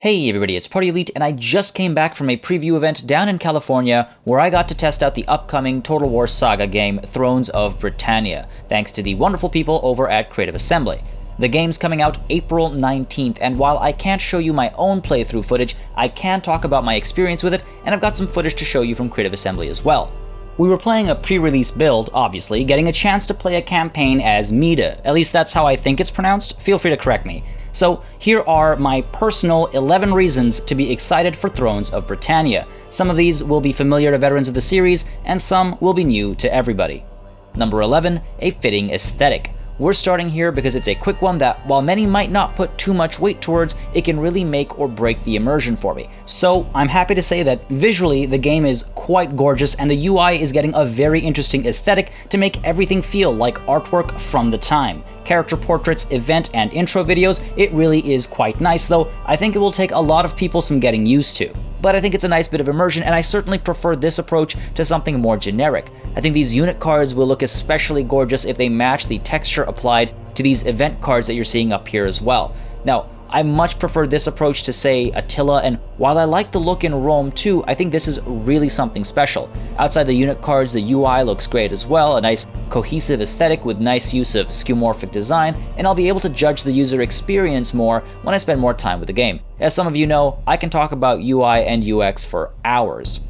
Hey everybody, it's Party Elite, and I just came back from a preview event down in California where I got to test out the upcoming Total War Saga game, Thrones of Britannia, thanks to the wonderful people over at Creative Assembly. The game's coming out April 19th, and while I can't show you my own playthrough footage, I can talk about my experience with it, and I've got some footage to show you from Creative Assembly as well. We were playing a pre-release build, obviously, getting a chance to play a campaign as Mida. At least that's how I think it's pronounced. Feel free to correct me. So here are my personal 11 reasons to be excited for Thrones of Britannia. Some of these will be familiar to veterans of the series, and some will be new to everybody. Number 11, a fitting aesthetic. We're starting here because it's a quick one that, while many might not put too much weight towards, it can really make or break the immersion for me. So I'm happy to say that visually the game is quite gorgeous, and the UI is getting a very interesting aesthetic to make everything feel like artwork from the time. Character portraits, event, and intro videos, it really is quite nice, though I think it will take a lot of people some getting used to. But I think it's a nice bit of immersion, and I certainly prefer this approach to something more generic. I think these unit cards will look especially gorgeous if they match the texture applied to these event cards that you're seeing up here as well. Now, I much prefer this approach to, say, Attila, and while I like the look in Rome too, I think this is really something special. Outside the unit cards, the UI looks great as well, a nice cohesive aesthetic with nice use of skeuomorphic design, and I'll be able to judge the user experience more when I spend more time with the game. As some of you know, I can talk about UI and UX for hours.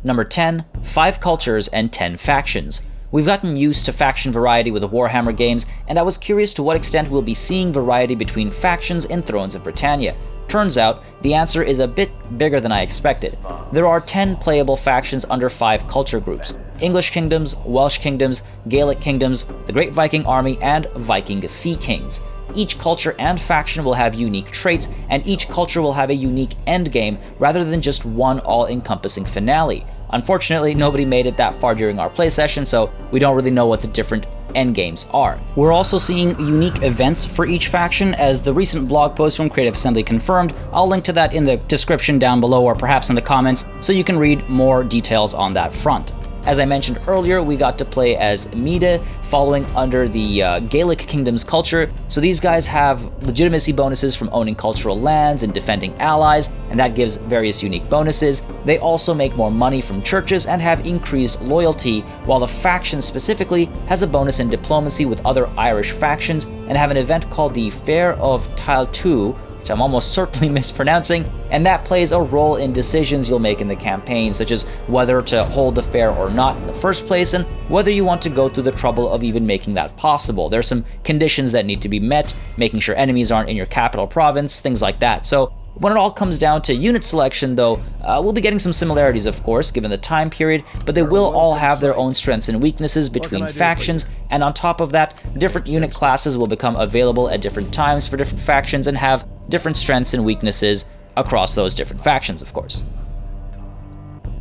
Number 10, 5 cultures and 10 factions. We've gotten used to faction variety with the Warhammer games, and I was curious to what extent we'll be seeing variety between factions in Thrones of Britannia. Turns out, the answer is a bit bigger than I expected. There are 10 playable factions under 5 culture groups: English kingdoms, Welsh kingdoms, Gaelic kingdoms, the Great Viking Army, and Viking Sea Kings. Each culture and faction will have unique traits, and each culture will have a unique endgame rather than just one all-encompassing finale. Unfortunately, nobody made it that far during our play session, so we don't really know what the different endgames are. We're also seeing unique events for each faction, as the recent blog post from Creative Assembly confirmed. I'll link to that in the description down below or perhaps in the comments, so you can read more details on that front. As I mentioned earlier, we got to play as Mida, following under the Gaelic Kingdom's culture. So these guys have legitimacy bonuses from owning cultural lands and defending allies, and that gives various unique bonuses. They also make more money from churches and have increased loyalty, while the faction specifically has a bonus in diplomacy with other Irish factions, and have an event called the Fair of Tailtu, which I'm almost certainly mispronouncing, and that plays a role in decisions you'll make in the campaign, such as whether to hold the fair or not in the first place, and whether you want to go through the trouble of even making that possible. There's some conditions that need to be met, making sure enemies aren't in your capital province, things like that. So when it all comes down to unit selection, though, we'll be getting some similarities, of course, given the time period, but they will all have their own strengths and weaknesses between factions, and on top of that, different unit classes will become available at different times for different factions and have different strengths and weaknesses across those different factions, of course.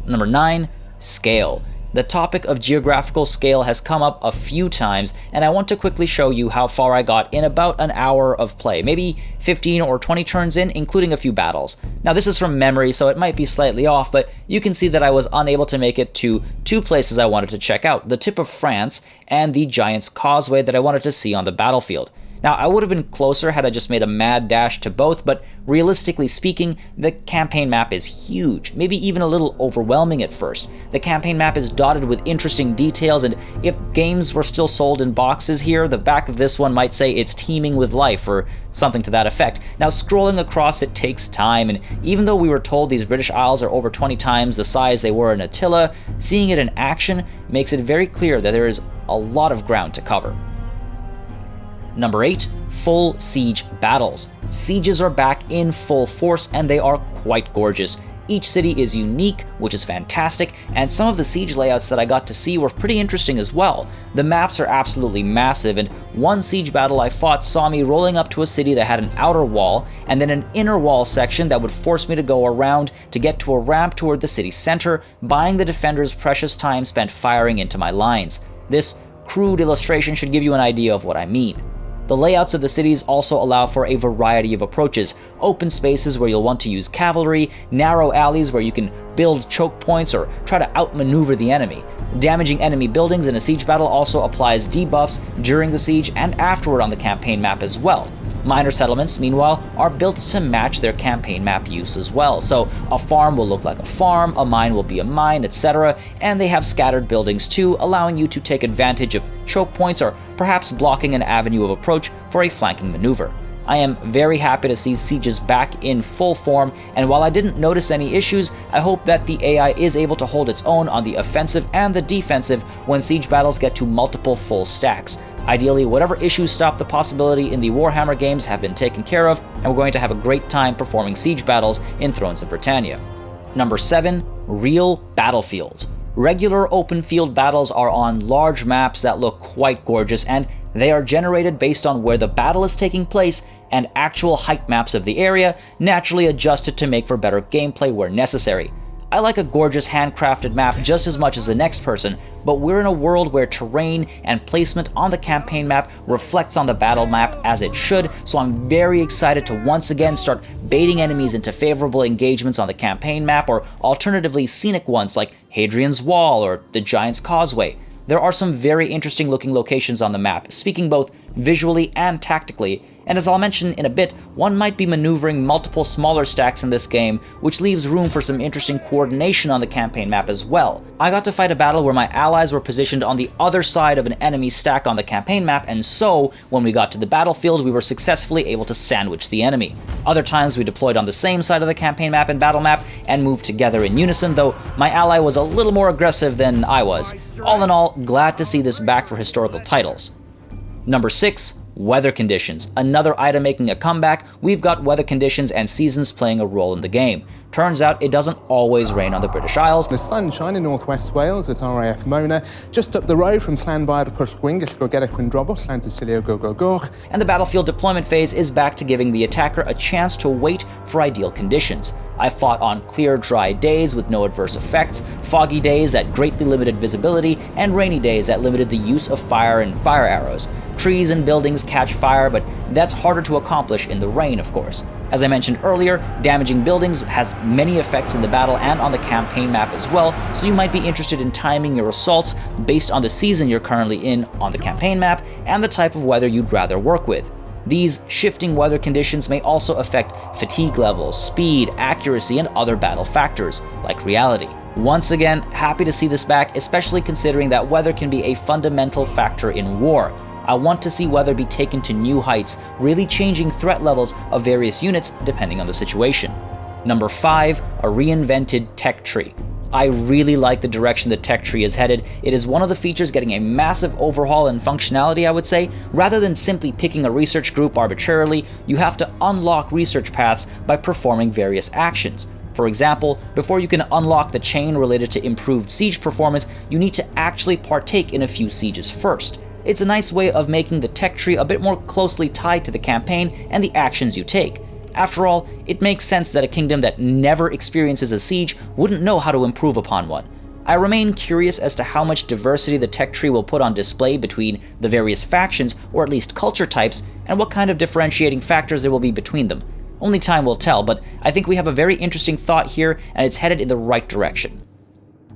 Number 9, scale. The topic of geographical scale has come up a few times, and I want to quickly show you how far I got in about an hour of play, maybe 15 or 20 turns in, including a few battles. Now this is from memory, so it might be slightly off, but you can see that I was unable to make it to 2 places I wanted to check out: the tip of France and the Giant's Causeway that I wanted to see on the battlefield. Now, I would have been closer had I just made a mad dash to both, but realistically speaking, the campaign map is huge, maybe even a little overwhelming at first. The campaign map is dotted with interesting details, and if games were still sold in boxes here, the back of this one might say it's teeming with life, or something to that effect. Now, scrolling across it takes time, and even though we were told these British Isles are over 20 times the size they were in Attila, seeing it in action makes it very clear that there is a lot of ground to cover. Number 8, full siege battles. Sieges are back in full force, and they are quite gorgeous. Each city is unique, which is fantastic, and some of the siege layouts that I got to see were pretty interesting as well. The maps are absolutely massive, and one siege battle I fought saw me rolling up to a city that had an outer wall, and then an inner wall section that would force me to go around to get to a ramp toward the city's center, buying the defenders precious time spent firing into my lines. This crude illustration should give you an idea of what I mean. The layouts of the cities also allow for a variety of approaches: open spaces where you'll want to use cavalry, narrow alleys where you can build choke points or try to outmaneuver the enemy. Damaging enemy buildings in a siege battle also applies debuffs during the siege and afterward on the campaign map as well. Minor settlements, meanwhile, are built to match their campaign map use as well. So a farm will look like a farm, a mine will be a mine, etc., and they have scattered buildings too, allowing you to take advantage of choke points or perhaps blocking an avenue of approach for a flanking maneuver. I am very happy to see sieges back in full form, and while I didn't notice any issues, I hope that the AI is able to hold its own on the offensive and the defensive when siege battles get to multiple full stacks. Ideally, whatever issues stop the possibility in the Warhammer games have been taken care of, and we're going to have a great time performing siege battles in Thrones of Britannia. Number 7. Real battlefields. Regular open field battles are on large maps that look quite gorgeous, and they are generated based on where the battle is taking place, and actual height maps of the area naturally adjusted to make for better gameplay where necessary. I like a gorgeous handcrafted map just as much as the next person, but we're in a world where terrain and placement on the campaign map reflects on the battle map as it should, so I'm very excited to once again start baiting enemies into favorable engagements on the campaign map, or alternatively scenic ones like Hadrian's Wall or the Giant's Causeway. There are some very interesting looking locations on the map, speaking both visually and tactically, and as I'll mention in a bit, one might be maneuvering multiple smaller stacks in this game, which leaves room for some interesting coordination on the campaign map as well. I got to fight a battle where my allies were positioned on the other side of an enemy stack on the campaign map, and so, when we got to the battlefield, we were successfully able to sandwich the enemy. Other times we deployed on the same side of the campaign map and battle map, and moved together in unison, though my ally was a little more aggressive than I was. All in all, glad to see this back for historical titles. Number 6. Weather conditions. Another item making a comeback, we've got weather conditions and seasons playing a role in the game. Turns out it doesn't always rain on the British Isles. The sunshine in northwest Wales at RAF Mona, just up the road from Llanfair Pwllgwyn, Gellgogera Quindrobwll, Llantysilio Gogogoch. And the battlefield deployment phase is back to giving the attacker a chance to wait for ideal conditions. I fought on clear, dry days with no adverse effects, foggy days that greatly limited visibility, and rainy days that limited the use of fire and fire arrows. Trees and buildings catch fire, but that's harder to accomplish in the rain, of course. As I mentioned earlier, damaging buildings has many effects in the battle and on the campaign map as well, so you might be interested in timing your assaults based on the season you're currently in on the campaign map and the type of weather you'd rather work with. These shifting weather conditions may also affect fatigue levels, speed, accuracy, and other battle factors, like reality. Once again, happy to see this back, especially considering that weather can be a fundamental factor in war. I want to see weather be taken to new heights, really changing threat levels of various units depending on the situation. Number 5, a reinvented tech tree. I really like the direction the tech tree is headed. It is one of the features getting a massive overhaul in functionality, I would say. Rather than simply picking a research group arbitrarily, you have to unlock research paths by performing various actions. For example, before you can unlock the chain related to improved siege performance, you need to actually partake in a few sieges first. It's a nice way of making the tech tree a bit more closely tied to the campaign and the actions you take. After all, it makes sense that a kingdom that never experiences a siege wouldn't know how to improve upon one. I remain curious as to how much diversity the tech tree will put on display between the various factions, or at least culture types, and what kind of differentiating factors there will be between them. Only time will tell, but I think we have a very interesting thought here, and it's headed in the right direction.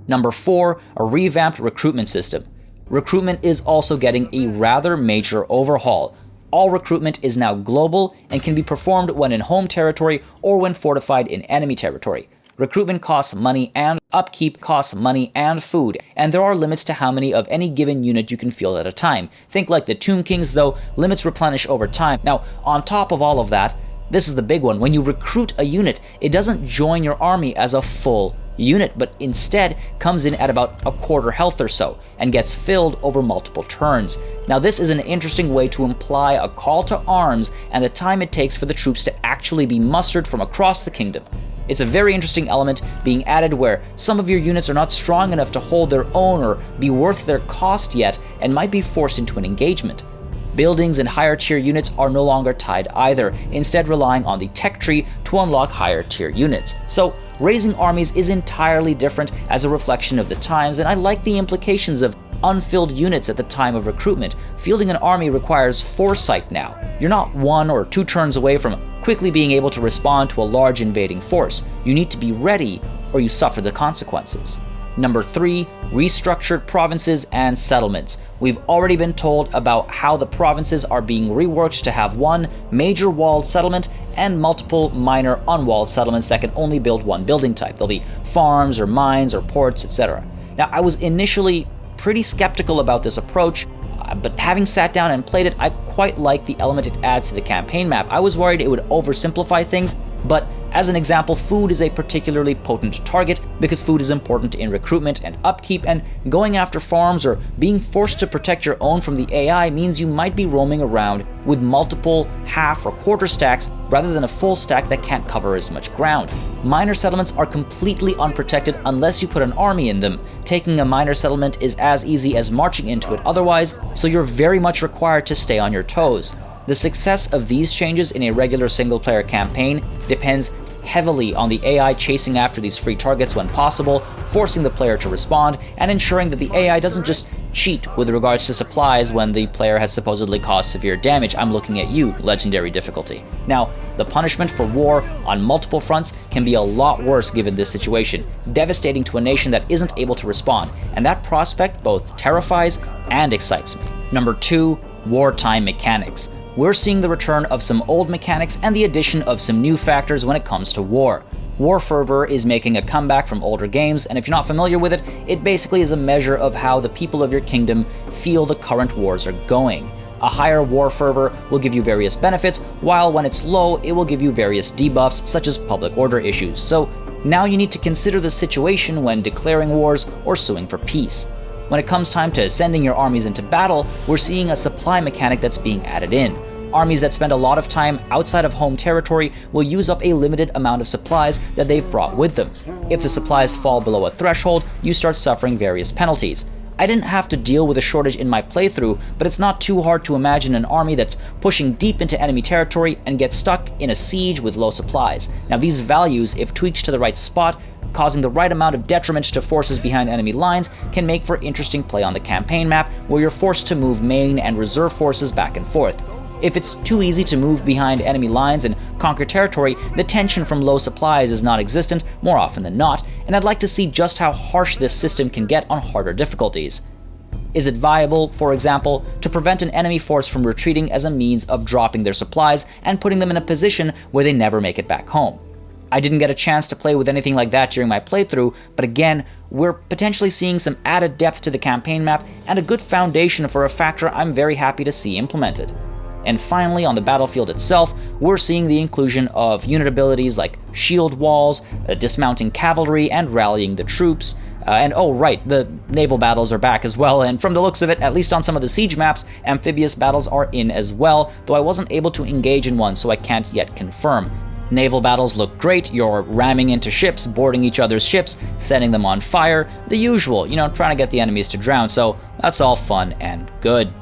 Number 4, a revamped recruitment system. Recruitment is also getting a rather major overhaul. All recruitment is now global and can be performed when in home territory or when fortified in enemy territory. Recruitment costs money and upkeep costs money and food, and there are limits to how many of any given unit you can field at a time. Think like the Tomb Kings, though, limits replenish over time. Now, on top of all of that, this is the big one. When you recruit a unit, it doesn't join your army as a full unit, but instead comes in at about a quarter health or so, and gets filled over multiple turns. Now this is an interesting way to imply a call to arms and the time it takes for the troops to actually be mustered from across the kingdom. It's a very interesting element being added where some of your units are not strong enough to hold their own or be worth their cost yet and might be forced into an engagement. Buildings and higher tier units are no longer tied either, instead relying on the tech tree to unlock higher tier units. So raising armies is entirely different as a reflection of the times, and I like the implications of unfilled units at the time of recruitment. Fielding an army requires foresight now. You're not 1 or 2 turns away from quickly being able to respond to a large invading force. You need to be ready or you suffer the consequences. Number 3, restructured provinces and settlements. we've already been told about how the provinces are being reworked to have one major walled settlement and multiple minor unwalled settlements that can only build one building type. There'll be farms or mines or ports, etc. Now, I was initially pretty skeptical about this approach, but having sat down and played it, I quite like the element it adds to the campaign map. I was worried it would oversimplify things, but as an example, food is a particularly potent target because food is important in recruitment and upkeep, and going after farms or being forced to protect your own from the AI means you might be roaming around with multiple half or quarter stacks rather than a full stack that can't cover as much ground. Minor settlements are completely unprotected unless you put an army in them. Taking a minor settlement is as easy as marching into it otherwise, so you're very much required to stay on your toes. The success of these changes in a regular single-player campaign depends heavily on the AI chasing after these free targets when possible, forcing the player to respond, and ensuring that the AI doesn't just cheat with regards to supplies when the player has supposedly caused severe damage. I'm looking at you, Legendary difficulty. Now, the punishment for war on multiple fronts can be a lot worse given this situation, devastating to a nation that isn't able to respond, and that prospect both terrifies and excites me. Number 2, Wartime Mechanics. We're seeing the return of some old mechanics and the addition of some new factors when it comes to war. War fervor is making a comeback from older games, and if you're not familiar with it, it basically is a measure of how the people of your kingdom feel the current wars are going. A higher war fervor will give you various benefits, while when it's low, it will give you various debuffs, such as public order issues. So now you need to consider the situation when declaring wars or suing for peace. When it comes time to sending your armies into battle, we're seeing a supply mechanic that's being added in. Armies that spend a lot of time outside of home territory will use up a limited amount of supplies that they've brought with them. If the supplies fall below a threshold, you start suffering various penalties. I didn't have to deal with a shortage in my playthrough, but it's not too hard to imagine an army that's pushing deep into enemy territory and gets stuck in a siege with low supplies. Now, these values, if tweaked to the right spot, causing the right amount of detriment to forces behind enemy lines, can make for interesting play on the campaign map, where you're forced to move main and reserve forces back and forth. If it's too easy to move behind enemy lines and conquer territory, the tension from low supplies is non-existent more often than not, and I'd like to see just how harsh this system can get on harder difficulties. Is it viable, for example, to prevent an enemy force from retreating as a means of dropping their supplies and putting them in a position where they never make it back home? I didn't get a chance to play with anything like that during my playthrough, but again, we're potentially seeing some added depth to the campaign map and a good foundation for a factor I'm very happy to see implemented. And finally, on the battlefield itself, we're seeing the inclusion of unit abilities like shield walls, dismounting cavalry, and rallying the troops. And oh right, the naval battles are back as well, and from the looks of it, at least on some of the siege maps, amphibious battles are in as well, though I wasn't able to engage in one, so I can't yet confirm. Naval battles look great. You're ramming into ships, boarding each other's ships, setting them on fire, the usual, trying to get the enemies to drown, so that's all fun and good.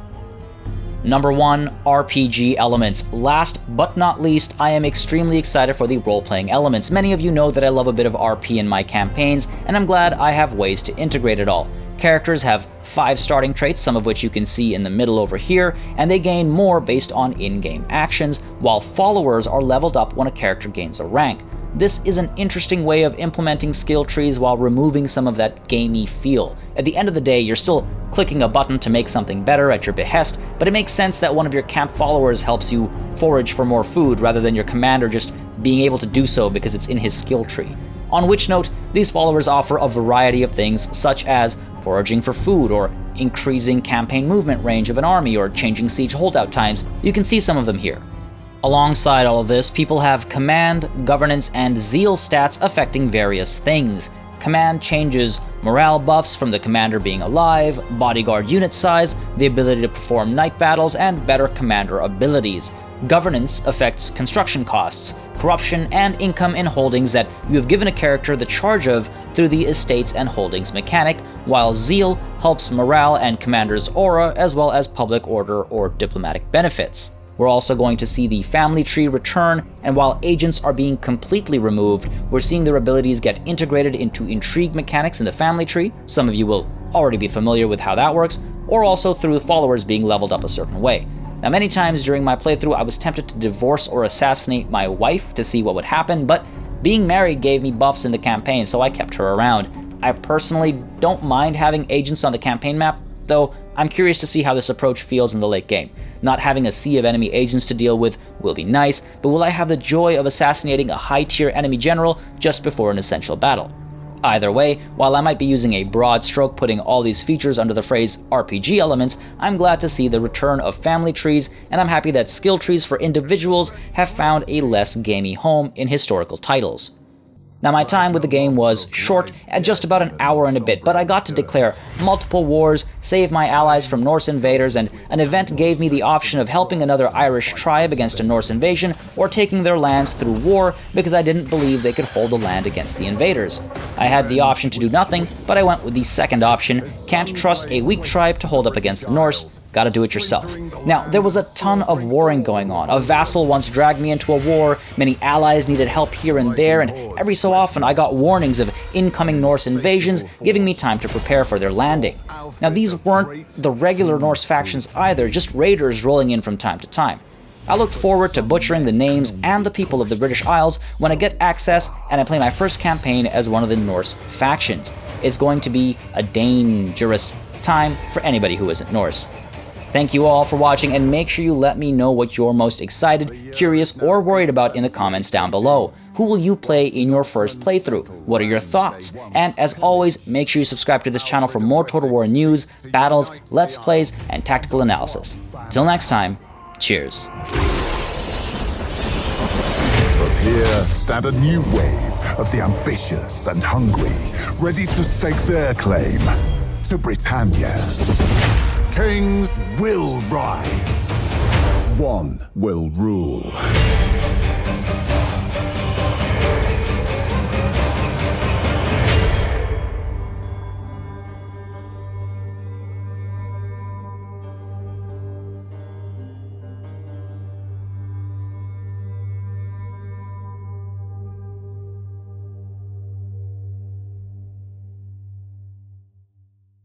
Number 1, RPG elements. Last but not least, I am extremely excited for the role-playing elements. Many of you know that I love a bit of RP in my campaigns, and I'm glad I have ways to integrate it all. Characters have 5 starting traits, some of which you can see in the middle over here, and they gain more based on in-game actions, while followers are leveled up when a character gains a rank. This is an interesting way of implementing skill trees while removing some of that gamey feel. At the end of the day, you're still clicking a button to make something better at your behest, but it makes sense that one of your camp followers helps you forage for more food rather than your commander just being able to do so because it's in his skill tree. On which note, these followers offer a variety of things such as foraging for food, or increasing campaign movement range of an army, or changing siege holdout times. You can see some of them here. Alongside all of this, people have command, governance, and zeal stats affecting various things. Command changes morale buffs from the commander being alive, bodyguard unit size, the ability to perform night battles, and better commander abilities. Governance affects construction costs, corruption, and income in holdings that you have given a character the charge of through the estates and holdings mechanic, while zeal helps morale and commander's aura, as well as public order or diplomatic benefits. We're also going to see the family tree return, and while agents are being completely removed, we're seeing their abilities get integrated into intrigue mechanics in the family tree. Some of you will already be familiar with how that works, or also through followers being leveled up a certain way. Now, many times during my playthrough, I was tempted to divorce or assassinate my wife to see what would happen, but being married gave me buffs in the campaign, so I kept her around. I personally don't mind having agents on the campaign map, though I'm curious to see how this approach feels in the late game. Not having a sea of enemy agents to deal with will be nice, but will I have the joy of assassinating a high-tier enemy general just before an essential battle? Either way, while I might be using a broad stroke putting all these features under the phrase RPG elements, I'm glad to see the return of family trees, and I'm happy that skill trees for individuals have found a less gamey home in historical titles. Now, my time with the game was short, at just about an hour and a bit, but I got to declare multiple wars, save my allies from Norse invaders, and an event gave me the option of helping another Irish tribe against a Norse invasion, or taking their lands through war because I didn't believe they could hold a land against the invaders. I had the option to do nothing, but I went with the second option. Can't trust a weak tribe to hold up against the Norse. Gotta do it yourself. Now, there was a ton of warring going on. A vassal once dragged me into a war, many allies needed help here and there, and every so often I got warnings of incoming Norse invasions, giving me time to prepare for their landing. Now, these weren't the regular Norse factions either, just raiders rolling in from time to time. I look forward to butchering the names and the people of the British Isles when I get access and I play my first campaign as one of the Norse factions. It's going to be a dangerous time for anybody who isn't Norse. Thank you all for watching, and make sure you let me know what you're most excited, curious, or worried about in the comments down below. Who will you play in your first playthrough? What are your thoughts? And as always, make sure you subscribe to this channel for more Total War news, battles, let's plays, and tactical analysis. Till next time, cheers. But here stand a new wave of the ambitious and hungry, ready to stake their claim to Britannia. Kings will rise. One will rule.